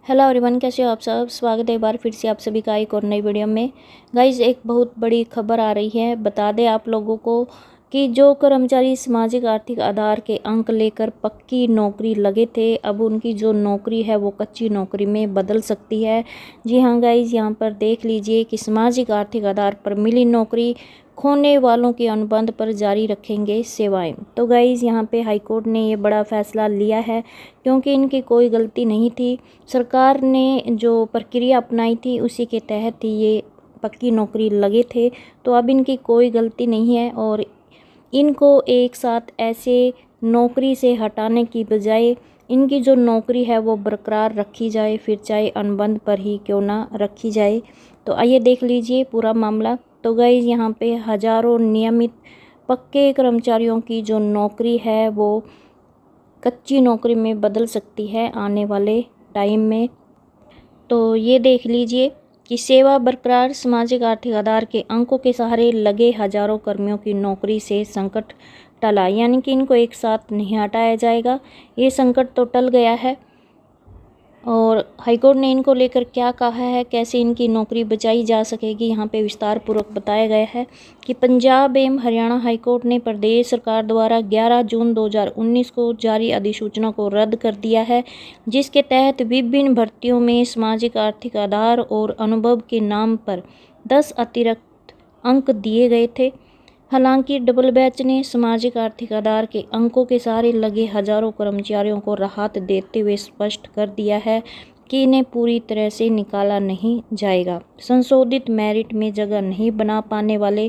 Hello everyone, कैसे हो आप सब। स्वागत है एक बार फिर से आप सभी का एक और नई वीडियो में। गाइज, एक बहुत बड़ी खबर आ रही है। बता दें आप लोगों को कि जो कर्मचारी सामाजिक आर्थिक आधार के अंक लेकर पक्की नौकरी लगे थे, अब उनकी जो नौकरी है वो कच्ची नौकरी में बदल सकती है। जी हाँ गाइज, यहाँ पर देख लीजिए कि सामाजिक आर्थिक आधार पर मिली नौकरी खोने वालों के अनुबंध पर जारी रखेंगे सेवाएं। तो गाइज, यहाँ पे हाईकोर्ट ने ये बड़ा फैसला लिया है क्योंकि इनकी कोई गलती नहीं थी। सरकार ने जो प्रक्रिया अपनाई थी उसी के तहत ही ये पक्की नौकरी लगे थे। तो अब इनकी कोई गलती नहीं है और इनको एक साथ ऐसे नौकरी से हटाने की बजाय इनकी जो नौकरी है वो बरकरार रखी जाए, फिर चाहे अनुबंध पर ही क्यों ना रखी जाए। तो आइए देख लीजिए पूरा मामला। तो गाइज, यहाँ पे हजारों नियमित पक्के कर्मचारियों की जो नौकरी है वो कच्ची नौकरी में बदल सकती है आने वाले टाइम में। तो ये देख लीजिए कि सेवा बरकरार, सामाजिक आर्थिक आधार के अंकों के सहारे लगे हजारों कर्मियों की नौकरी से संकट टला, यानी कि इनको एक साथ नहीं हटाया जाएगा। ये संकट तो टल गया है और हाईकोर्ट ने इनको लेकर क्या कहा है, कैसे इनकी नौकरी बचाई जा सकेगी, यहाँ पे विस्तार पूर्वक बताया गया है कि पंजाब एवं हरियाणा हाईकोर्ट ने प्रदेश सरकार द्वारा 11 जून 2019 को जारी अधिसूचना को रद्द कर दिया है, जिसके तहत विभिन्न भर्तियों में सामाजिक आर्थिक आधार और अनुभव के नाम पर 10 अतिरिक्त अंक दिए गए थे। हालांकि डबल बेंच ने सामाजिक आर्थिक आधार के अंकों के सहारे लगे हजारों कर्मचारियों को राहत देते हुए स्पष्ट कर दिया है कि इन्हें पूरी तरह से निकाला नहीं जाएगा। संशोधित मेरिट में जगह नहीं बना पाने वाले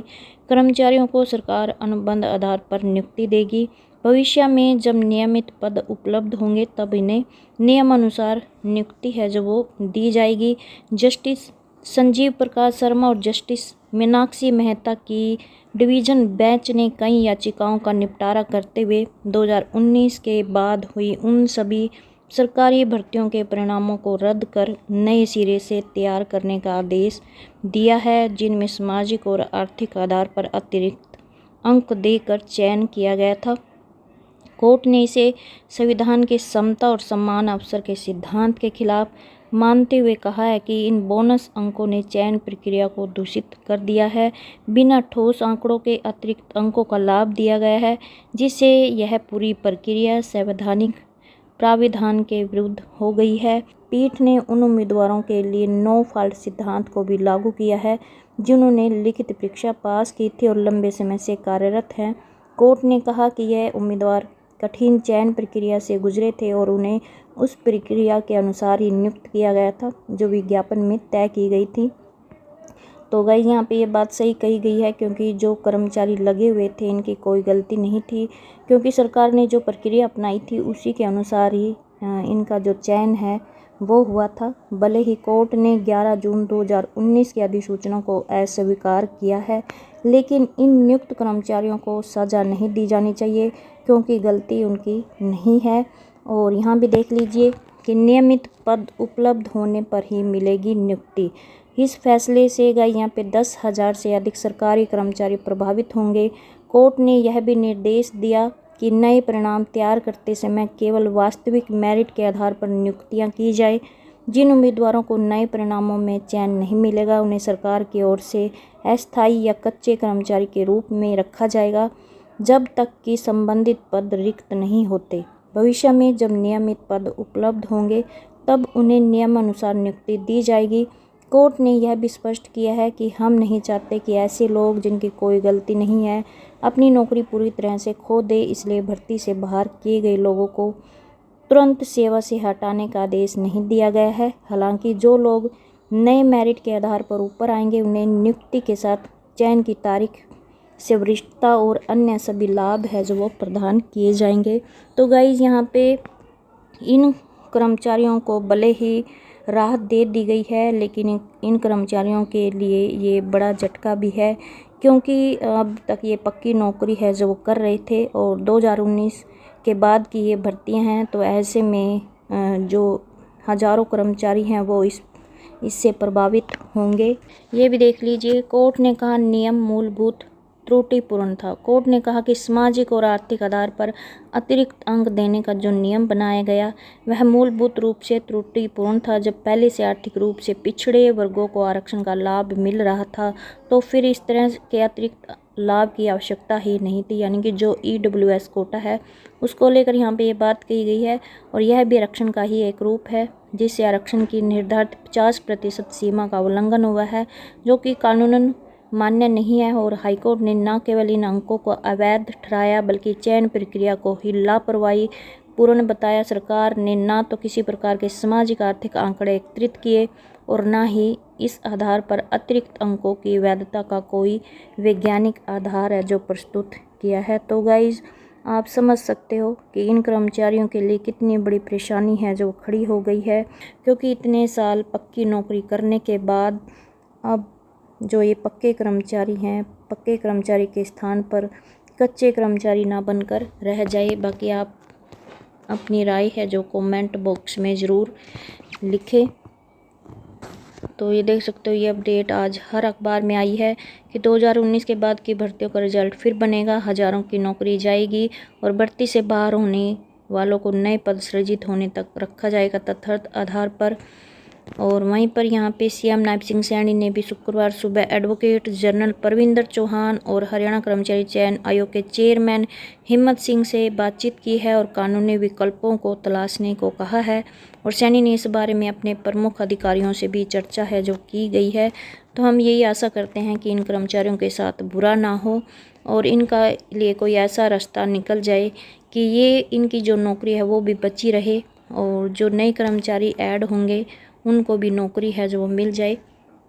कर्मचारियों को सरकार अनुबंध आधार पर नियुक्ति देगी। भविष्य में जब नियमित पद उपलब्ध होंगे तब इन्हें नियमानुसार नियुक्ति है जो वो दी जाएगी। जस्टिस संजीव प्रकाश शर्मा और जस्टिस मीनाक्षी मेहता की डिवीजन बेंच ने कई याचिकाओं का निपटारा करते हुए 2019 के बाद हुई उन सभी सरकारी भर्तियों के परिणामों को रद्द कर नए सिरे से तैयार करने का आदेश दिया है, जिनमें सामाजिक और आर्थिक आधार पर अतिरिक्त अंक देकर चयन किया गया था। कोर्ट ने इसे संविधान के समता और समान अवसर के सिद्धांत के खिलाफ मानते हुए कहा है कि इन बोनस अंकों ने चयन प्रक्रिया को दूषित कर दिया है। बिना ठोस आंकड़ों के अतिरिक्त अंकों का लाभ दिया गया है, जिससे यह पूरी प्रक्रिया संवैधानिक प्राविधान के विरुद्ध हो गई है। पीठ ने उन उम्मीदवारों के लिए नो फॉल्ट सिद्धांत को भी लागू किया है जिन्होंने लिखित परीक्षा पास की थी और लंबे समय से कार्यरत हैं। कोर्ट ने कहा कि यह उम्मीदवार कठिन चयन प्रक्रिया से गुजरे थे और उन्हें उस प्रक्रिया के अनुसार ही नियुक्त किया गया था जो विज्ञापन में तय की गई थी। तो गाइस, यहाँ पे ये बात सही कही गई है क्योंकि जो कर्मचारी लगे हुए थे इनकी कोई गलती नहीं थी, क्योंकि सरकार ने जो प्रक्रिया अपनाई थी उसी के अनुसार ही इनका जो चयन है वो हुआ था। भले ही कोर्ट ने 11 जून 2019 की अधिसूचना को अस्वीकार किया है, लेकिन इन नियुक्त कर्मचारियों को सज़ा नहीं दी जानी चाहिए क्योंकि गलती उनकी नहीं है। और यहाँ भी देख लीजिए कि नियमित पद उपलब्ध होने पर ही मिलेगी नियुक्ति। इस फैसले से यहाँ पे 10,000 से अधिक सरकारी कर्मचारी प्रभावित होंगे। कोर्ट ने यह भी निर्देश दिया कि नए परिणाम तैयार करते समय केवल वास्तविक मेरिट के आधार पर नियुक्तियां की जाए। जिन उम्मीदवारों को नए परिणामों में चयन नहीं मिलेगा उन्हें सरकार की ओर से अस्थायी या कच्चे कर्मचारी के रूप में रखा जाएगा जब तक कि संबंधित पद रिक्त नहीं होते। भविष्य में जब नियमित पद उपलब्ध होंगे तब उन्हें नियमानुसार नियुक्ति दी जाएगी। कोर्ट ने यह भी स्पष्ट किया है कि हम नहीं चाहते कि ऐसे लोग जिनकी कोई गलती नहीं है अपनी नौकरी पूरी तरह से खो दे, इसलिए भर्ती से बाहर किए गए लोगों को तुरंत सेवा से हटाने का आदेश नहीं दिया गया है। हालांकि जो लोग नए मेरिट के आधार पर ऊपर आएंगे उन्हें नियुक्ति के साथ चयन की तारीख से वरिष्ठता और अन्य सभी लाभ है जो वो प्रदान किए जाएंगे। तो गाइज, यहाँ पे इन कर्मचारियों को भले ही राहत दे दी गई है, लेकिन इन कर्मचारियों के लिए ये बड़ा झटका भी है क्योंकि अब तक ये पक्की नौकरी है जो वो कर रहे थे और 2019 के बाद की ये भर्तियां हैं। तो ऐसे में जो हजारों कर्मचारी हैं वो इससे प्रभावित होंगे। ये भी देख लीजिए, कोर्ट ने कहा नियम मूलभूत त्रुटिपूर्ण था। कोर्ट ने कहा कि सामाजिक और आर्थिक आधार पर अतिरिक्त अंक देने का जो नियम बनाया गया वह मूलभूत रूप से त्रुटिपूर्ण था। जब पहले से आर्थिक रूप से पिछड़े वर्गों को आरक्षण का लाभ मिल रहा था तो फिर इस तरह के अतिरिक्त लाभ की आवश्यकता ही नहीं थी। यानी कि जो EWS कोटा है उसको लेकर यहाँ पे ये बात कही गई है और यह भी आरक्षण का ही एक रूप है जिससे आरक्षण की निर्धारित 50% सीमा का उल्लंघन हुआ है, जो कि कानूनन मान्य नहीं है। और हाईकोर्ट ने न केवल इन अंकों को अवैध ठहराया बल्कि चयन प्रक्रिया को ही लापरवाही पूर्ण बताया। सरकार ने न तो किसी प्रकार के सामाजिक आर्थिक आंकड़े एकत्रित किए और न ही इस आधार पर अतिरिक्त अंकों की वैधता का कोई वैज्ञानिक आधार है जो प्रस्तुत किया है। तो गाइज आप समझ सकते हो कि इन कर्मचारियों के लिए कितनी बड़ी परेशानी है जो खड़ी हो गई है, क्योंकि इतने साल पक्की नौकरी करने के बाद अब जो ये पक्के कर्मचारी हैं, पक्के कर्मचारी के स्थान पर कच्चे कर्मचारी ना बनकर रह जाए। बाकी आप अपनी राय है जो कमेंट बॉक्स में ज़रूर लिखें। तो ये देख सकते हो ये अपडेट आज हर अखबार में आई है कि 2019 के बाद की भर्तियों का रिजल्ट फिर बनेगा, हज़ारों की नौकरी जाएगी और भर्ती से बाहर होने वालों को नए पद सृजित होने तक रखा जाएगा तथ्य आधार पर। और वहीं पर यहाँ पे CM नायब सिंह सैनी ने भी शुक्रवार सुबह एडवोकेट जनरल परविंदर चौहान और हरियाणा कर्मचारी चयन आयोग के चेयरमैन हिम्मत सिंह से बातचीत की है और कानूनी विकल्पों को तलाशने को कहा है। और सैनी ने इस बारे में अपने प्रमुख अधिकारियों से भी चर्चा है जो की गई है। तो हम यही आशा करते हैं कि इन कर्मचारियों के साथ बुरा ना हो और इनका लिए कोई ऐसा रास्ता निकल जाए कि ये इनकी जो नौकरी है वो भी बची रहे और जो नए कर्मचारी ऐड होंगे उनको भी नौकरी है जो वो मिल जाए।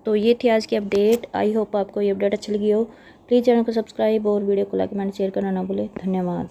तो ये थी आज की अपडेट। आई होप आपको ये अपडेट अच्छी लगी हो। प्लीज़ चैनल को सब्सक्राइब और वीडियो को लाइक कमेंट शेयर करना ना भूलें। धन्यवाद।